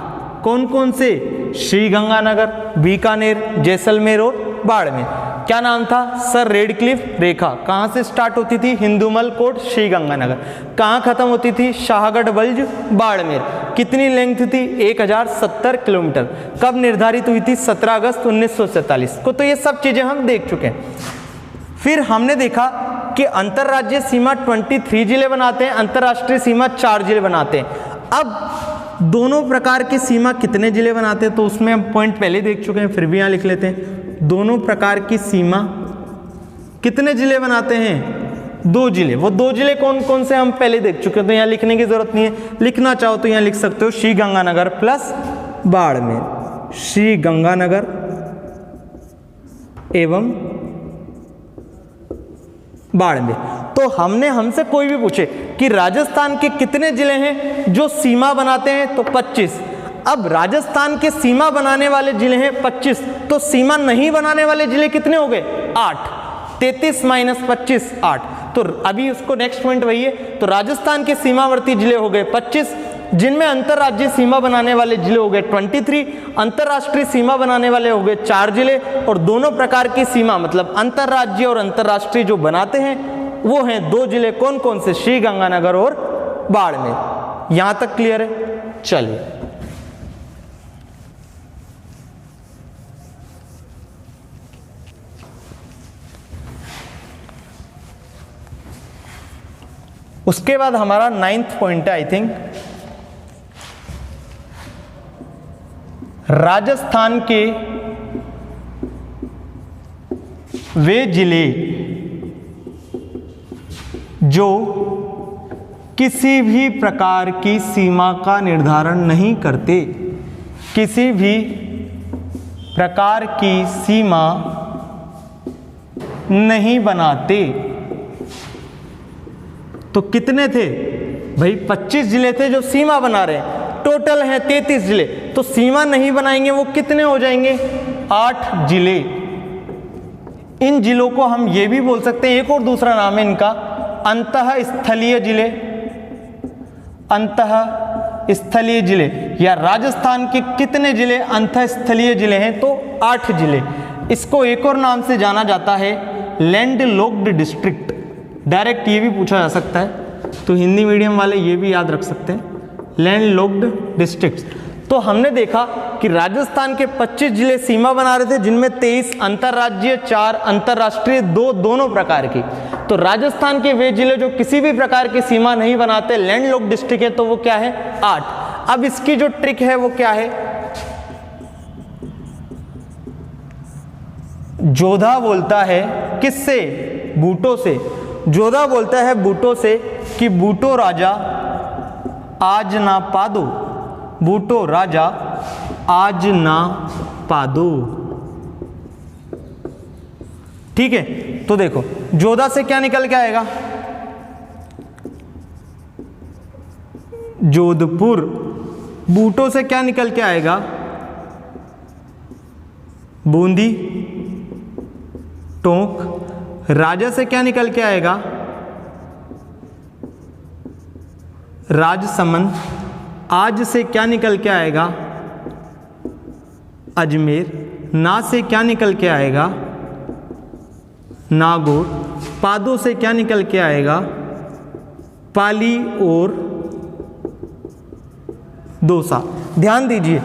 S1: कौन कौन से? श्री गंगानगर, बीकानेर, जैसलमेर और बाड़मेर। क्या नाम था? सर रेडक्लिफ रेखा। कहाँ से स्टार्ट होती थी? हिंदूमल कोट, श्री गंगानगर। कहाँ खत्म होती थी? शाहगढ़ बल्ज, बाड़मेर। कितनी लेंथ थी? 1070 किलोमीटर। कब निर्धारित हुई थी? 17 अगस्त 1947 को। तो ये सब चीजें हम देख चुके हैं। फिर हमने देखा कि अंतर्राज्यीय सीमा 23 जिले बनाते हैं, अंतर्राष्ट्रीय सीमा 4 जिले बनाते हैं। अब दोनों प्रकार की सीमा कितने जिले बनाते हैं? तो उसमें हम पॉइंट पहले देख चुके हैं, फिर भी यहाँ लिख लेते हैं। दोनों प्रकार की सीमा कितने जिले बनाते हैं? 2 जिले। वो 2 जिले कौन कौन से हम पहले देख चुके हैं, तो यहाँ लिखने की जरूरत नहीं है। लिखना चाहो तो यहाँ लिख सकते हो श्री गंगानगर प्लस बाड़मेर। श्री गंगानगर एवं बाड़मेर। तो हमसे कोई भी पूछे कि राजस्थान के कितने जिले हैं जो सीमा बनाते हैं, तो 25। अब राजस्थान के सीमा बनाने वाले जिले हैं 25, तो सीमा नहीं बनाने वाले जिले कितने हो गए? 8। 33 - 25 8। तो अभी उसको नेक्स्ट पॉइंट वही है। तो राजस्थान के सीमावर्ती जिले हो गए 25, जिनमें अंतर्राज्यीय सीमा बनाने वाले जिले हो गए 23, अंतर्राष्ट्रीय सीमा बनाने वाले हो गए 4 जिले, और दोनों प्रकार की सीमा मतलब अंतर्राज्यीय और अंतर्राष्ट्रीय जो बनाते हैं वो हैं 2 जिले। कौन कौन से? श्री गंगानगर और बाड़मेर। यहां तक क्लियर है? चलिए उसके बाद हमारा 9th पॉइंट है, आई थिंक राजस्थान के वे जिले जो किसी भी प्रकार की सीमा का निर्धारण नहीं करते, किसी भी प्रकार की सीमा नहीं बनाते। तो कितने थे भाई? 25 जिले थे जो सीमा बना रहे हैं, टोटल है 33 जिले। तो सीमा नहीं बनाएंगे वो कितने हो जाएंगे? 8 जिले। इन जिलों को हम ये भी बोल सकते हैं, एक और दूसरा नाम है इनका, अंतःस्थलीय जिले। अंतःस्थलीय जिले, या राजस्थान के कितने जिले अंतःस्थलीय जिले हैं? तो 8 जिले। इसको एक और नाम से जाना जाता है लैंड लॉक्ड डिस्ट्रिक्ट। डायरेक्ट ये भी पूछा जा सकता है, तो हिंदी मीडियम वाले ये भी याद रख सकते हैं, लैंड लॉक्ड डिस्ट्रिक्ट्स। तो हमने देखा कि राजस्थान के 25 जिले सीमा बना रहे थे, जिनमें 23 अंतर्राज्यीय, 4 अंतर्राष्ट्रीय, 2 दोनों प्रकार की। तो राजस्थान के वे जिले जो किसी भी प्रकार की सीमा नहीं बनाते, लैंड लॉक्ड डिस्ट्रिक्ट है, तो वो क्या है? 8। अब इसकी जो ट्रिक है वो क्या है? जोधा बोलता है किससे? बूटो से। जोधा बोलता है बूटो से कि बूटो राजा आज ना पादो, बूटो राजा आज ना पादो। ठीक है, तो देखो जोधा से क्या निकल के आएगा, जोधपुर। बूटो से क्या निकल के आएगा, बूंदी। टोंक। राजा से क्या निकल के आएगा, राजसमंद। आज से क्या निकल के आएगा, अजमेर। ना से क्या निकल के आएगा, नागौर। पादों से क्या निकल के आएगा, पाली और दौसा। ध्यान दीजिए,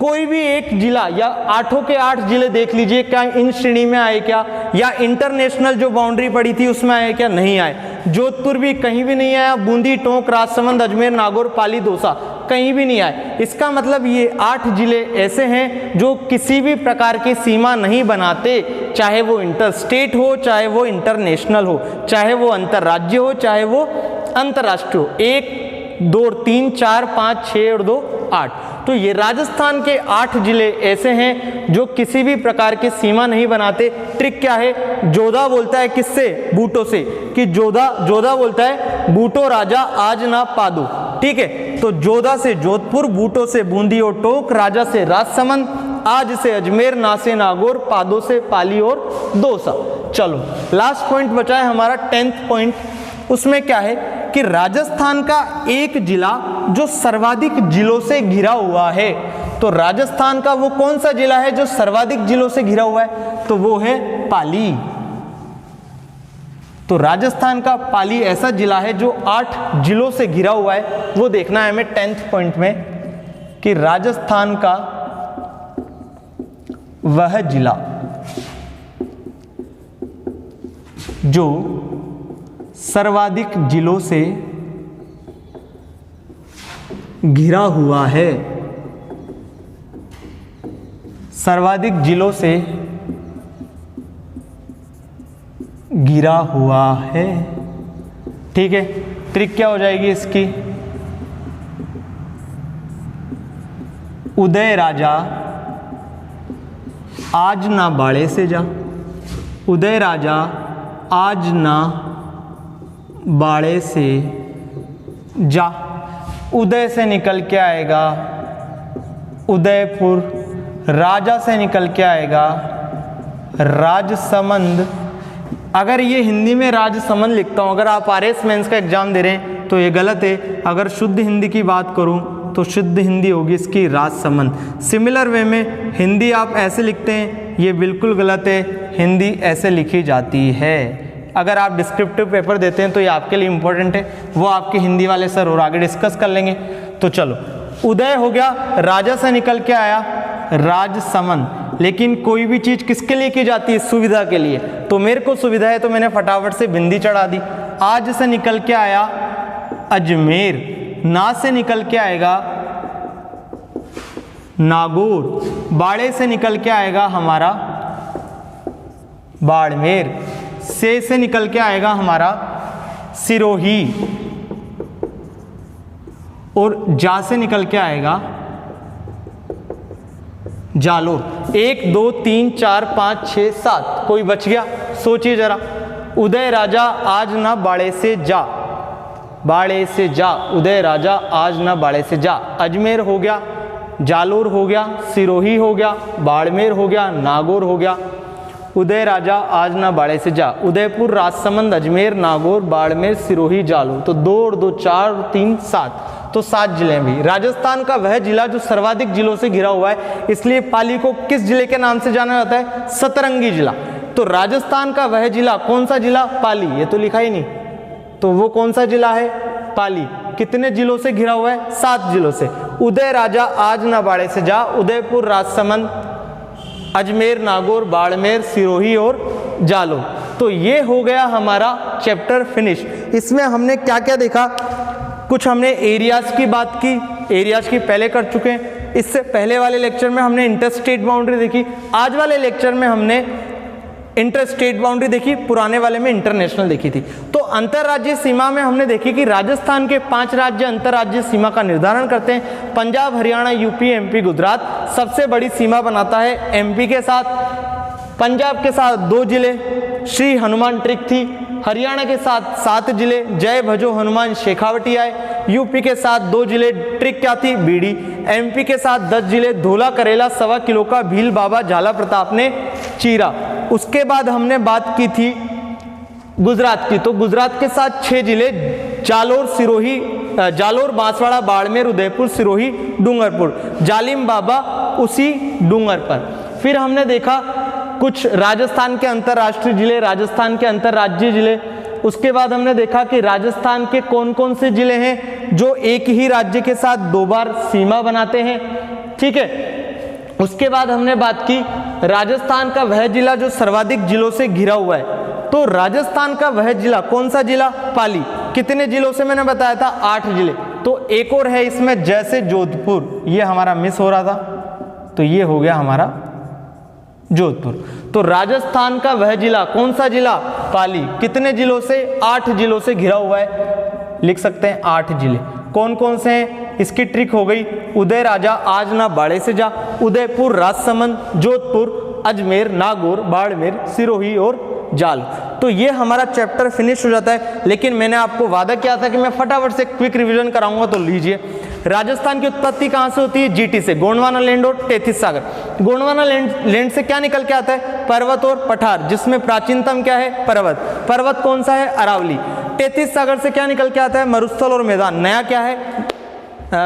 S1: कोई भी एक जिला या 8 के 8 जिले देख लीजिए, क्या इन श्रेणी में आए क्या, या इंटरनेशनल जो बाउंड्री पड़ी थी उसमें आए क्या, नहीं आए। जोधपुर भी कहीं भी नहीं आया, बूंदी, टोंक, राजसमंद, अजमेर, नागौर, पाली, दौसा कहीं भी नहीं आए। इसका मतलब ये 8 जिले ऐसे हैं जो किसी भी प्रकार की सीमा नहीं बनाते, चाहे वो इंटर स्टेट हो, चाहे वो इंटरनेशनल हो, चाहे वो अंतर्राज्य हो, चाहे वो अंतर्राष्ट्रीय हो। 1 2 3 4 5 6 और 2 8। तो ये राजस्थान के 8 जिले ऐसे हैं जो किसी भी प्रकार की सीमा नहीं बनाते। ट्रिक क्या है, जोधा बोलता है किससे, बूटो से, कि जोधा बोलता है बूटो राजा आज ना पादो। ठीक है, तो जोधा से जोधपुर, बूटो से बूंदी और टोंक, राजा से राजसमंद, आज से अजमेर, ना से नागौर, पादो से पाली और दौसा। चलो लास्ट पॉइंट बचा है हमारा 10th पॉइंट। उसमें क्या है कि राजस्थान का एक जिला जो सर्वाधिक जिलों से घिरा हुआ है। तो राजस्थान का वो कौन सा जिला है जो सर्वाधिक जिलों से घिरा हुआ है, तो वो है पाली। तो राजस्थान का पाली ऐसा जिला है जो 8 जिलों से घिरा हुआ है। वो देखना है हमें 10th पॉइंट में कि राजस्थान का वह जिला जो सर्वाधिक जिलों से घिरा हुआ है, सर्वाधिक जिलों से घिरा हुआ है। ठीक है, ट्रिक क्या हो जाएगी इसकी, उदय राजा आज ना बाड़े से जा। उदय राजा आज ना बाड़े से जा। उदय से निकल के आएगा उदयपुर, राजा से निकल के आएगा राजसमंद। अगर ये हिंदी में राजसमंद लिखता हूँ, अगर आप RS मेंस का एग्जाम दे रहे हैं तो ये गलत है। अगर शुद्ध हिंदी की बात करूँ तो शुद्ध हिंदी होगी इसकी राजसमंद। सिमिलर वे में हिंदी आप ऐसे लिखते हैं, ये बिल्कुल गलत है, हिंदी ऐसे लिखी जाती है। अगर आप डिस्क्रिप्टिव पेपर देते हैं तो ये आपके लिए इंपॉर्टेंट है, वो आपके हिंदी वाले सर और आगे डिस्कस कर लेंगे। तो चलो, उदय हो गया, राजा से निकल के आया राजसमंद। लेकिन कोई भी चीज़ किसके लिए की जाती है, सुविधा के लिए। तो मेरे को सुविधा है तो मैंने फटाफट से बिंदी चढ़ा दी। आज से निकल के आया अजमेर, ना से निकल के आएगा नागौर, बाड़े से निकल के आएगा हमारा बाड़मेर, से निकल के आएगा हमारा सिरोही, और जा से निकल के आएगा जालोर। 1 2 3 4 5 6 7, कोई बच गया, सोचिए जरा। उदय राजा आज ना बाड़े से जा, बाड़े से जा, उदय राजा आज ना बाड़े से जा। अजमेर हो गया, जालोर हो गया, सिरोही हो गया, बाड़मेर हो गया, नागौर हो गया। उदय राजा आज ना बाड़े से जा, उदयपुर, राजसमंद, अजमेर, नागौर, बाड़मेर, सिरोही, जालोर। तो 2 और 2 4 और 3 7, तो 7 जिले भी। राजस्थान का वह जिला जो सर्वाधिक जिलों से घिरा हुआ है, इसलिए पाली को किस जिले के नाम से जाना जाता है, सतरंगी जिला। तो राजस्थान का वह जिला कौन सा जिला, पाली। ये तो लिखा ही नहीं, तो वो कौन सा जिला है, पाली। कितने जिलों से घिरा हुआ है, 7 जिलों से। उदय राजा आज ना बाड़े से जा, उदयपुर, राजसमंद, अजमेर, नागौर, बाड़मेर, सिरोही और जालोर। तो ये हो गया हमारा चैप्टर फिनिश। इसमें हमने क्या क्या देखा, कुछ हमने एरियाज की बात की, एरियाज की पहले कर चुके हैं। इससे पहले वाले लेक्चर में हमने इंटर स्टेट बाउंड्री देखी। आज वाले लेक्चर में हमने इंटर स्टेट बाउंड्री देखी, पुराने वाले में इंटरनेशनल देखी थी। तो अंतरराज्यीय सीमा में हमने देखी कि राजस्थान के 5 राज्य अंतरराज्यीय सीमा का निर्धारण करते हैं। पंजाब, हरियाणा, यूपी, एमपी, गुजरात सबसे बड़ी सीमा बनाता है एमपी के साथ। पंजाब के साथ 2 जिले श्री हनुमान ट्रिक थी, हरियाणा के साथ 7 जिले जय भजो हनुमान शेखावटी आए, यूपी के साथ 2 जिले ट्रिक क्या थी बीड़ी, एमपी के साथ 10 जिले धोला करेला 1.25 किलो का भील बाबा झाला प्रताप ने चीरा। उसके बाद हमने बात की थी गुजरात की, तो गुजरात के साथ 6 जिले जालोर, सिरोही, जालोर, बांसवाड़ा, बाड़मेर, उदयपुर, सिरोही, डूंगरपुर, जालिम बाबा उसी डूंगर पर। फिर हमने देखा कुछ राजस्थान के अंतर्राष्ट्रीय जिले, राजस्थान के अंतर्राज्यीय जिले। उसके बाद हमने देखा कि राजस्थान के कौन कौन से जिले हैं जो एक ही राज्य के साथ 2 बार सीमा बनाते हैं, ठीक है। उसके बाद हमने बात की राजस्थान का वह जिला जो सर्वाधिक जिलों से घिरा हुआ है, तो राजस्थान का वह जिला कौन सा जिला, पाली। कितने जिलों से मैंने बताया था, 8 जिले। तो एक और है इसमें जैसे जोधपुर, ये हमारा मिस हो रहा था, तो ये हो गया हमारा जोधपुर। तो राजस्थान का वह जिला कौन सा जिला, पाली। कितने जिलों से, 8 जिलों से घिरा हुआ है, लिख सकते हैं 8 जिले। कौन कौन से हैं, इसकी ट्रिक हो गई, उदय राजा आज ना बाड़े से जा, उदयपुर, राजसमंद, जोधपुर, अजमेर, नागौर, बाड़मेर, सिरोही और जाल। तो ये हमारा चैप्टर फिनिश हो जाता है। लेकिन मैंने आपको वादा किया था कि मैं फटाफट से क्विक रिवीजन कराऊंगा, तो लीजिए। राजस्थान की उत्पत्ति कहां से होती है, जीटी से, गोंडवाना लैंड और तेथिस सागर। गोंडवाना लैंड से क्या निकल के आता है, पर्वत और पठार, जिसमें प्राचीनतम क्या है, पर्वत। पर्वत कौन सा है, अरावली। तेथिस सागर से क्या निकल के आता है, मरुस्थल और मैदान। नया क्या है,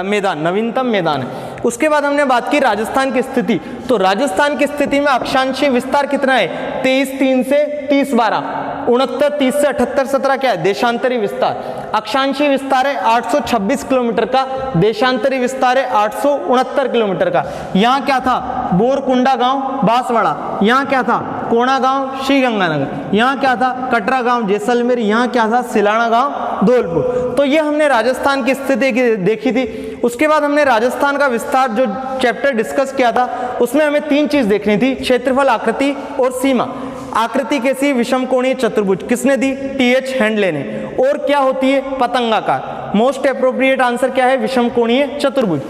S1: मैदान, नवीनतम मैदान है। उसके बाद हमने बात की राजस्थान की स्थिति, तो राजस्थान की स्थिति में अक्षांशीय विस्तार कितना है, 23.3 से 30.12, 69.30 से 78.17 क्या है, देशांतरी विस्तार। अक्षांशीय विस्तार है 826 किलोमीटर का, देशांतरी विस्तार है 869 किलोमीटर का। यहाँ क्या था, बोरकुंडा गांव बांसवाड़ा, यहाँ क्या था, कोणा गांव श्रीगंगानगर, यहाँ क्या था, कटरा गांव जैसलमेर, यहाँ क्या था, सिलाना गांव धौलपुर। तो ये हमने राजस्थान की स्थिति देखी थी। उसके बाद हमने राजस्थान का विस्तार जो चैप्टर डिस्कस किया था, उसमें हमें 3 चीज देखनी थी, क्षेत्रफल, आकृति और सीमा। आकृति कैसी, विषम कोणीय चतुर्भुज, किसने दी, टीएच हैंडले ने। और क्या होती है, पतंगाकार। मोस्ट अप्रोप्रिएट आंसर क्या है, विषम कोणीय चतुर्भुज।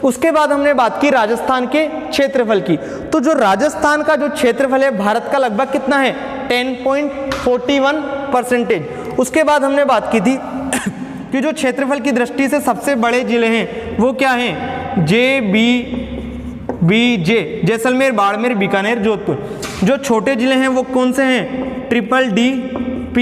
S1: उसके बाद हमने बात की राजस्थान के क्षेत्रफल की, तो जो राजस्थान का जो क्षेत्रफल है भारत का लगभग कितना है, 10.41%। उसके बाद हमने बात की थी कि जो क्षेत्रफल की दृष्टि से सबसे बड़े जिले हैं वो क्या हैं, जे, जैसलमेर, बाड़मेर, बीकानेर, जोधपुर। जो छोटे जिले हैं वो कौन से हैं, DDP,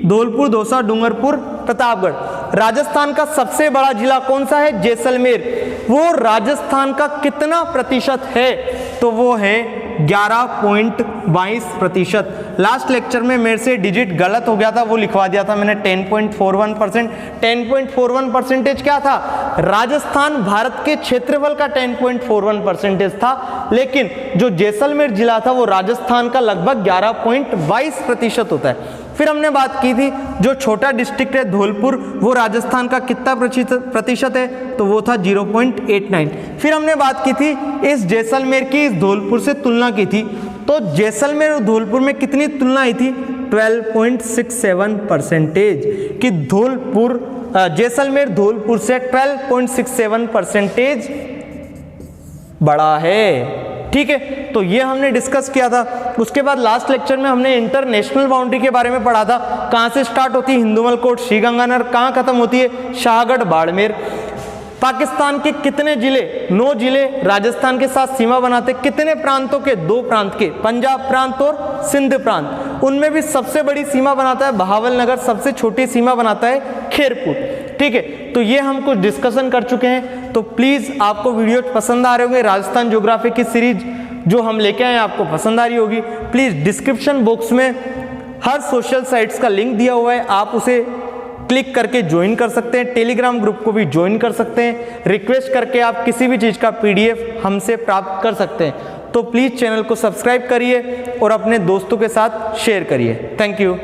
S1: धौलपुर, दौसा, डूंगरपुर, प्रतापगढ़। राजस्थान का सबसे बड़ा जिला कौन सा है, जैसलमेर। वो राजस्थान का कितना प्रतिशत है, तो वो है 11.22%। लास्ट लेक्चर में मेरे से डिजिट गलत हो गया था, वो लिखवा दिया था मैंने 10.41%। 10.41% क्या था, राजस्थान भारत के क्षेत्रफल का 10.41% था, लेकिन जो जैसलमेर जिला था वो राजस्थान का लगभग 11.22% होता है। फिर हमने बात की थी जो छोटा डिस्ट्रिक्ट है धौलपुर, वो राजस्थान का कितना प्रतिशत है, तो वो था 0.89। फिर हमने बात की थी इस जैसलमेर की इस धौलपुर से तुलना की थी, तो जैसलमेर और धौलपुर में कितनी तुलना आई थी, 12.67%, कि धौलपुर जैसलमेर धौलपुर से 12.67% बड़ा है। ठीक है, तो ये हमने डिस्कस किया था। उसके बाद लास्ट लेक्चर में हमने इंटरनेशनल बाउंड्री के बारे में पढ़ा था, कहाँ से स्टार्ट होती है, हिंदुमल कोट, श्रीगंगानगर, कहाँ खत्म होती है, शाहगढ़, बाड़मेर। पाकिस्तान के कितने जिले, 9 जिले राजस्थान के साथ सीमा बनाते, कितने प्रांतों के, 2 प्रांत के, पंजाब प्रांत और सिंध प्रांत। उनमें भी सबसे बड़ी सीमा बनाता है बहावलनगर, सबसे छोटी सीमा बनाता है खेरपुर। ठीक है, तो ये हम कुछ डिस्कशन कर चुके हैं। तो प्लीज आपको वीडियो पसंद आ रहे होंगे, राजस्थान ज्योग्राफी की सीरीज जो हम लेके आए आपको पसंद आ रही होगी। प्लीज डिस्क्रिप्शन बॉक्स में हर सोशल साइट्स का लिंक दिया हुआ है, आप उसे क्लिक करके ज्वाइन कर सकते हैं। टेलीग्राम ग्रुप को भी ज्वाइन कर सकते हैं। रिक्वेस्ट करके आप किसी भी चीज़ का PDF हमसे प्राप्त कर सकते हैं। तो प्लीज़ चैनल को सब्सक्राइब करिए और अपने दोस्तों के साथ शेयर करिए। Thank you.